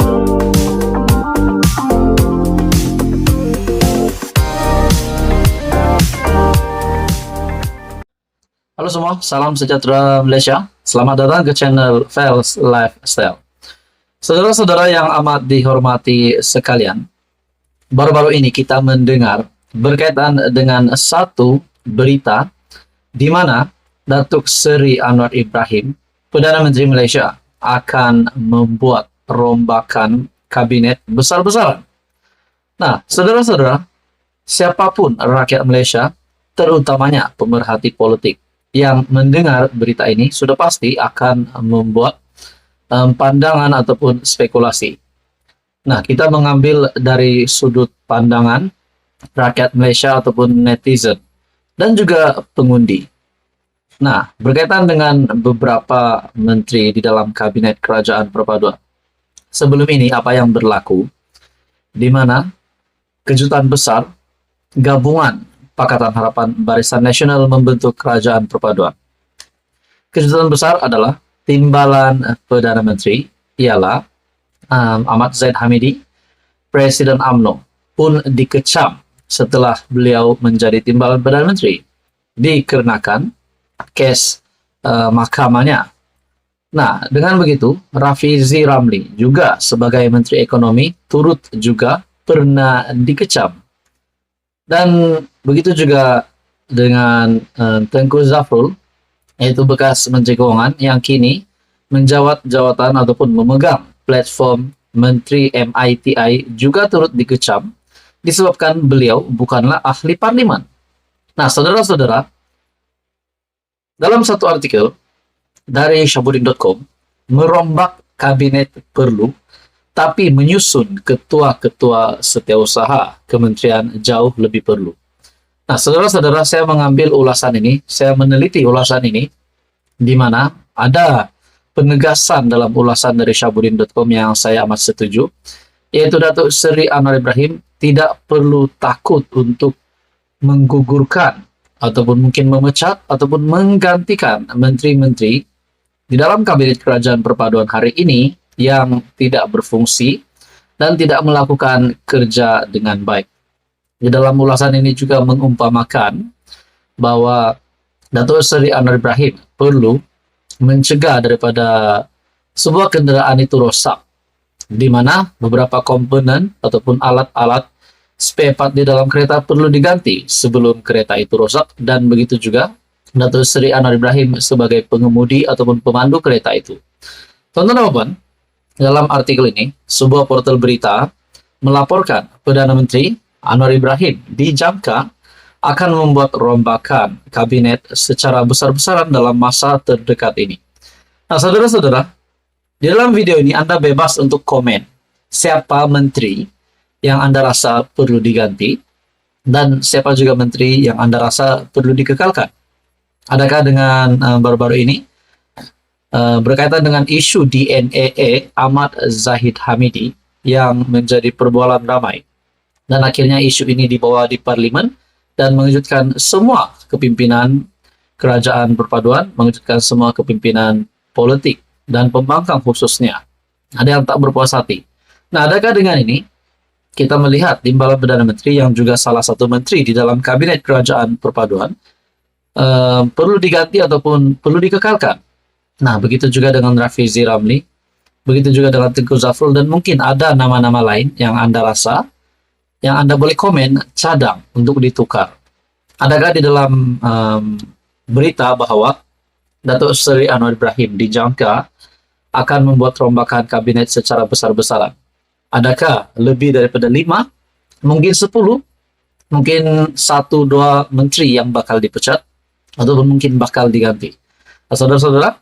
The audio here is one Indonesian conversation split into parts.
Halo semua, salam sejahtera Malaysia. Selamat datang ke channel Fels Lifestyle. Saudara-saudara yang amat dihormati sekalian, baru-baru ini kita mendengar berkaitan dengan satu berita di mana Datuk Seri Anwar Ibrahim, Perdana Menteri Malaysia, akan membuat rombakan kabinet besar-besaran. Nah, saudara-saudara, siapapun rakyat Malaysia, terutamanya pemerhati politik, yang mendengar berita ini sudah pasti akan membuat pandangan ataupun spekulasi. Nah, kita mengambil dari sudut pandangan rakyat Malaysia ataupun netizen dan juga pengundi. Nah, berkaitan dengan beberapa menteri di dalam kabinet kerajaan perpaduan. Sebelum ini apa yang berlaku? Di mana kejutan besar gabungan Pakatan Harapan Barisan Nasional membentuk kerajaan perpaduan. Kejutan besar adalah timbalan Perdana Menteri ialah Ahmad Zahid Hamidi, Presiden UMNO, pun dikecam setelah beliau menjadi timbalan Perdana Menteri dikarenakan kes mahkamahnya. Nah, dengan begitu, Rafizi Ramli juga sebagai Menteri Ekonomi turut juga pernah dikecam. Dan begitu juga dengan Tengku Zafrul, yaitu bekas Menteri Keuangan yang kini menjawat jawatan ataupun memegang platform Menteri MITI juga turut dikecam disebabkan beliau bukanlah ahli parlimen. Nah, saudara-saudara, dalam satu artikel dari Syahbudin.com, merombak kabinet perlu, tapi menyusun ketua-ketua setiausaha kementerian jauh lebih perlu. Nah, saudara-saudara, saya mengambil ulasan ini, saya meneliti ulasan ini, di mana ada penegasan dalam ulasan dari Syahbudin.com yang saya amat setuju, yaitu Datuk Seri Anwar Ibrahim tidak perlu takut untuk menggugurkan ataupun mungkin memecat ataupun menggantikan menteri-menteri di dalam kabinet kerajaan perpaduan hari ini yang tidak berfungsi dan tidak melakukan kerja dengan baik. Di dalam ulasan ini juga mengumpamakan bahwa Datuk Seri Anwar Ibrahim perlu mencegah daripada sebuah kenderaan itu rosak, di mana beberapa komponen ataupun alat-alat spare part di dalam kereta perlu diganti sebelum kereta itu rosak, dan begitu juga Datuk Seri Anwar Ibrahim sebagai pengemudi ataupun pemandu kereta itu. Tonton dalam artikel ini, sebuah portal berita melaporkan Perdana Menteri Anwar Ibrahim dijangka akan membuat rombakan kabinet secara besar-besaran dalam masa terdekat ini. Nah, saudara-saudara, di dalam video ini Anda bebas untuk komen siapa menteri yang Anda rasa perlu diganti dan siapa juga menteri yang Anda rasa perlu dikekalkan. Adakah dengan baru-baru ini berkaitan dengan isu DNA Ahmad Zahid Hamidi yang menjadi perbualan ramai, dan akhirnya isu ini dibawa di parlimen dan mengejutkan semua kepimpinan kerajaan perpaduan, mengejutkan semua kepimpinan politik dan pembangkang khususnya. Ada yang tak berpuas hati. Nah, adakah dengan ini kita melihat timbalan Perdana Menteri yang juga salah satu menteri di dalam kabinet kerajaan perpaduan perlu diganti ataupun perlu dikekalkan? Nah, begitu juga dengan Rafizi Ramli, begitu juga dengan Tengku Zafrul, dan mungkin ada nama-nama lain yang Anda rasa, yang Anda boleh komen, cadang untuk ditukar. Adakah di dalam berita bahwa Datuk Seri Anwar Ibrahim dijangka akan membuat rombakan kabinet secara besar-besaran? Adakah lebih daripada 5, mungkin 10, mungkin 1-2 menteri yang bakal dipecat, ataupun mungkin bakal diganti? Nah, saudara-saudara,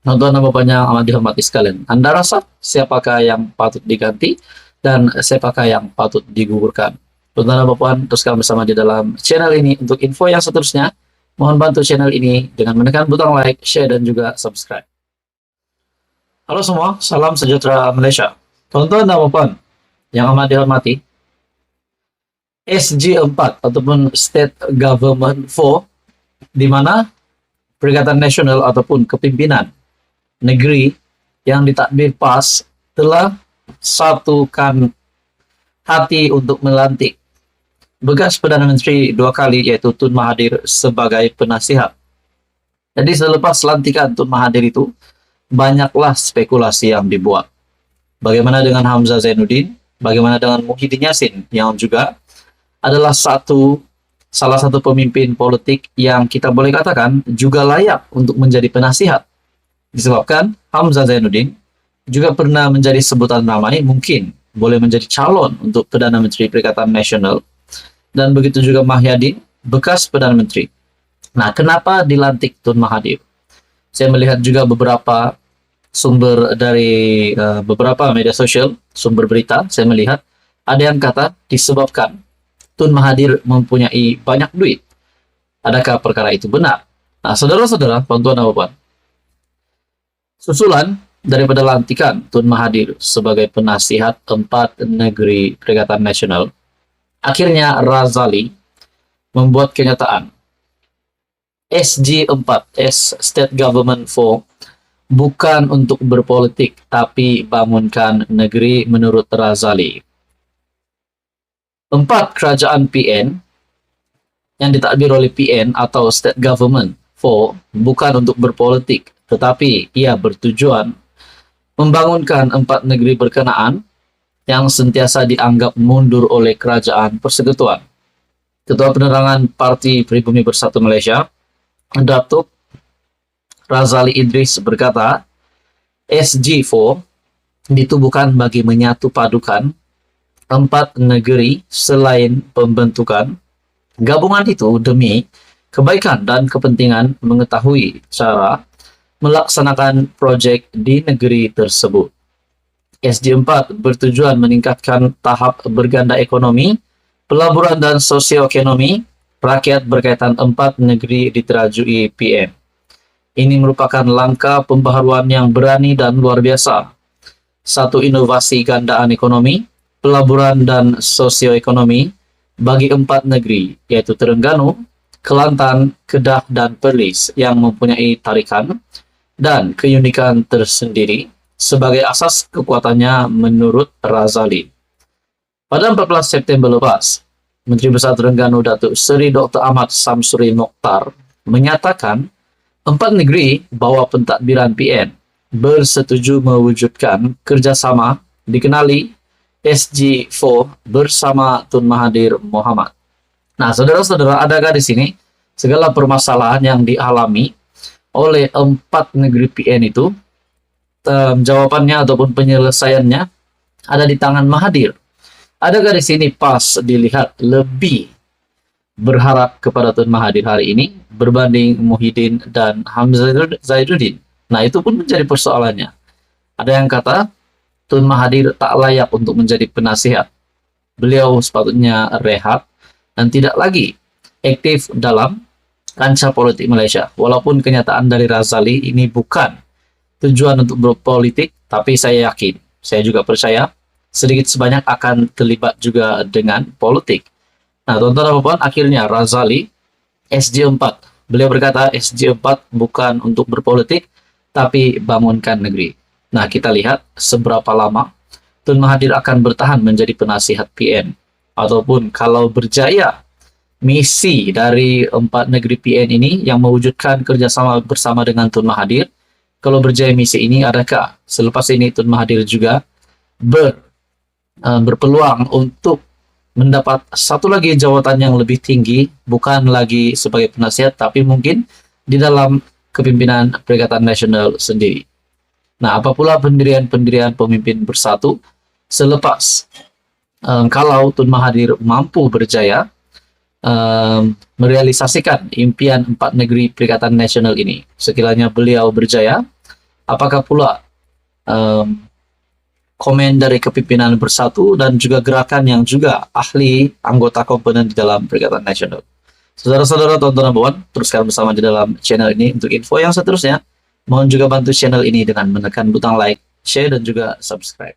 nonton Bapak-Bapak yang amat dihormati sekalian, Anda rasa siapakah yang patut diganti dan siapakah yang patut digugurkan? Tonton Bapak-Bapak, teruskan bersama di dalam channel ini. Untuk info yang seterusnya, mohon bantu channel ini dengan menekan butang like, share, dan juga subscribe. Halo semua, salam sejahtera Malaysia. Tonton Bapak-Bapak yang amat dihormati, SG4 ataupun State Government 4, di mana Perikatan Nasional ataupun kepimpinan negeri yang ditakdir PAS telah satukan hati untuk melantik bekas Perdana Menteri 2 kali, yaitu Tun Mahathir sebagai penasihat. Jadi selepas lantikan Tun Mahathir itu, banyaklah spekulasi yang dibuat. Bagaimana dengan Hamzah Zainuddin? Bagaimana dengan Muhyiddin Yassin yang juga adalah salah satu pemimpin politik yang kita boleh katakan juga layak untuk menjadi penasihat. Disebabkan Hamzah Zainuddin juga pernah menjadi sebutan ramai, mungkin boleh menjadi calon untuk Perdana Menteri Perikatan Nasional. Dan begitu juga Mahyadin, bekas Perdana Menteri. Nah, kenapa dilantik Tun Mahathir? Saya melihat juga beberapa sumber dari beberapa media sosial, sumber berita, saya melihat ada yang kata disebabkan Tun Mahathir mempunyai banyak duit. Adakah perkara itu benar? Nah, saudara-saudara, tuan-tuan dan puan, susulan daripada lantikan Tun Mahathir sebagai penasihat 4 negeri Perikatan Nasional, akhirnya Razali membuat kenyataan SG4, State Government 4, bukan untuk berpolitik, tapi bangunkan negeri menurut Razali. 4 kerajaan PN yang ditadbir oleh PN atau State Government 4 bukan untuk berpolitik, tetapi ia bertujuan membangunkan 4 negeri berkenaan yang sentiasa dianggap mundur oleh Kerajaan Persekutuan. Ketua Penerangan Parti Pribumi Bersatu Malaysia, Datuk Razali Idris berkata, SG4 ditubuhkan bagi menyatu padukan 4 negeri selain pembentukan. Gabungan itu demi kebaikan dan kepentingan mengetahui cara melaksanakan proyek di negeri tersebut. SG4 bertujuan meningkatkan tahap berganda ekonomi, pelaburan dan sosioekonomi rakyat berkaitan 4 negeri diterajui PN. Ini merupakan langkah pembaharuan yang berani dan luar biasa. Satu inovasi gandaan ekonomi, pelaburan dan sosioekonomi bagi 4 negeri, yaitu Terengganu, Kelantan, Kedah, dan Perlis yang mempunyai tarikan dan keunikan tersendiri sebagai asas kekuatannya menurut Razali. Pada 14 September lepas, Menteri Besar Terengganu Datuk Seri Dr. Ahmad Samsuri Mokhtar menyatakan 4 negeri bawah pentadbiran PN bersetuju mewujudkan kerjasama dikenali SG4 bersama Tun Mahathir Mohamad. Nah, saudara-saudara, adakah di sini segala permasalahan yang dialami oleh 4 negeri PN itu, jawabannya ataupun penyelesaiannya ada di tangan Mahathir? Adakah di sini pas dilihat lebih berharap kepada Tun Mahathir hari ini berbanding Muhyiddin dan Hamzah Zainuddin? Nah, itu pun menjadi persoalannya. Ada yang kata Tun Mahathir tak layak untuk menjadi penasihat. Beliau sepatutnya rehat dan tidak lagi aktif dalam kancah politik Malaysia. Walaupun kenyataan dari Razali ini bukan tujuan untuk berpolitik, tapi saya yakin, saya juga percaya sedikit sebanyak akan terlibat juga dengan politik. Nah, tuan-tuan dan puan, akhirnya Razali SG4, beliau berkata SG4 bukan untuk berpolitik, tapi bangunkan negeri. Nah, kita lihat seberapa lama Tun Mahathir akan bertahan menjadi penasihat PN, ataupun kalau berjaya misi dari 4 negeri PN ini yang mewujudkan kerjasama bersama dengan Tun Mahathir. Kalau berjaya misi ini, adakah selepas ini Tun Mahathir juga berpeluang untuk mendapat satu lagi jawatan yang lebih tinggi, bukan lagi sebagai penasihat, tapi mungkin di dalam kepimpinan Perikatan Nasional sendiri. Nah, apa pula pendirian-pendirian pemimpin bersatu selepas kalau Tun Mahathir mampu berjaya merealisasikan impian 4 negeri Perikatan Nasional ini. Sekiranya beliau berjaya, apakah pula komen dari kepimpinan bersatu dan juga gerakan yang juga ahli anggota komponen di dalam Perikatan Nasional? Saudara-saudara, tuan-tuan dan puan, teruskan bersama di dalam channel ini untuk info yang seterusnya. Mohon juga bantu channel ini dengan menekan butang like, share, dan juga subscribe.